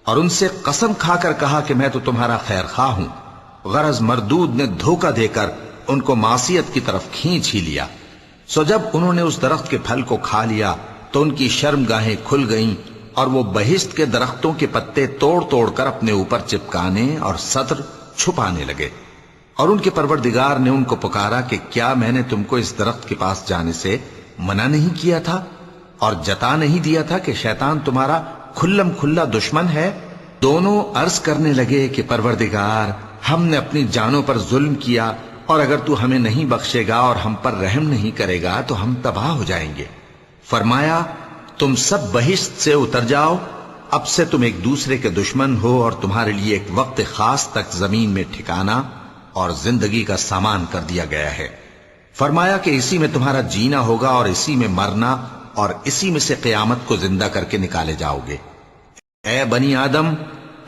اور ان سے قسم کھا کر کہا کہ میں تو تمہارا خیر خواہ ہوں۔ غرض مردود نے دھوکہ دے کر ان کو معصیت کی طرف کھینچ ہی لیا۔ سو جب انہوں نے اس درخت کے پھل کو کھا لیا تو ان کی شرمگاہیں کھل گئیں اور وہ بہشت کے درختوں کے پتے توڑ توڑ کر اپنے اوپر چپکانے اور سطر چھپانے لگے۔ اور ان کے پروردگار نے ان کو پکارا کہ کیا میں نے تم کو اس درخت کے پاس جانے سے منع نہیں کیا تھا اور جتا نہیں دیا تھا کہ شیطان تمہارا کھلم کھلا دشمن ہے؟ دونوں عرض کرنے لگے کہ پروردگار، ہم نے اپنی جانوں پر ظلم کیا، اور اگر تو ہمیں نہیں بخشے گا اور ہم پر رحم نہیں کرے گا تو ہم تباہ ہو جائیں گے۔ فرمایا تم سب بہشت سے اتر جاؤ، اب سے تم ایک دوسرے کے دشمن ہو اور تمہارے لیے ایک وقت خاص تک زمین میں ٹھکانا اور زندگی کا سامان کر دیا گیا ہے۔ فرمایا کہ اسی میں تمہارا جینا ہوگا اور اسی میں مرنا، اور اسی میں سے قیامت کو زندہ کر کے نکالے جاؤ گے۔ اے بنی آدم،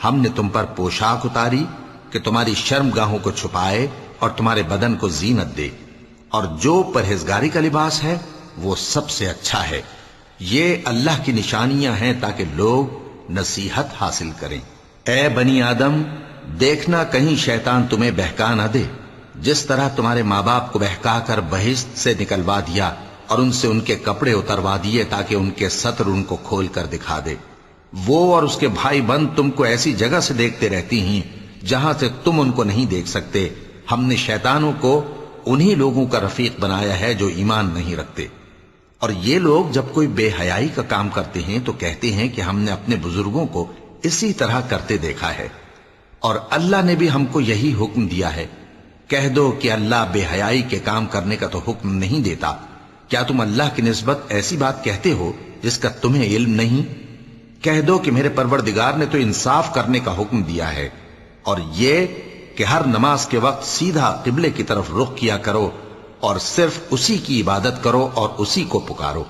ہم نے تم پر پوشاک اتاری کہ تمہاری شرمگاہوں کو چھپائے اور تمہارے بدن کو زینت دے، اور جو پرہیزگاری کا لباس ہے وہ سب سے اچھا ہے۔ یہ اللہ کی نشانیاں ہیں تاکہ لوگ نصیحت حاصل کریں۔ اے بنی آدم، دیکھنا کہیں شیطان تمہیں بہکا نہ دے، جس طرح تمہارے ماں باپ کو بہکا کر بہشت سے نکلوا دیا اور ان سے ان کے کپڑے اتروا دیے تاکہ ان کے سطر ان کو کھول کر دکھا دے۔ وہ اور اس کے بھائی بند تم کو ایسی جگہ سے دیکھتے رہتی ہیں جہاں سے تم ان کو نہیں دیکھ سکتے۔ ہم نے شیطانوں کو انہی لوگوں کا رفیق بنایا ہے جو ایمان نہیں رکھتے۔ اور یہ لوگ جب کوئی بے حیائی کا کام کرتے ہیں تو کہتے ہیں کہ ہم نے اپنے بزرگوں کو اسی طرح کرتے دیکھا ہے، اور اللہ نے بھی ہم کو یہی حکم دیا ہے۔ کہہ دو کہ اللہ بے حیائی کے کام کرنے کا تو حکم نہیں دیتا۔ کیا تم اللہ کی نسبت ایسی بات کہتے ہو جس کا تمہیں علم نہیں؟ کہہ دو کہ میرے پروردگار نے تو انصاف کرنے کا حکم دیا ہے، اور یہ کہ ہر نماز کے وقت سیدھا قبلے کی طرف رخ کیا کرو اور صرف اسی کی عبادت کرو اور اسی کو پکارو۔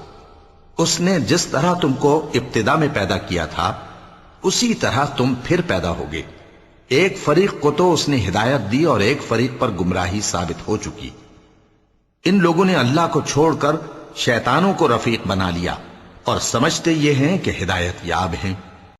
اس نے جس طرح تم کو ابتدا میں پیدا کیا تھا اسی طرح تم پھر پیدا ہوگے۔ ایک فریق کو تو اس نے ہدایت دی اور ایک فریق پر گمراہی ثابت ہو چکی۔ ان لوگوں نے اللہ کو چھوڑ کر شیطانوں کو رفیق بنا لیا اور سمجھتے یہ ہیں کہ ہدایت یاب ہیں۔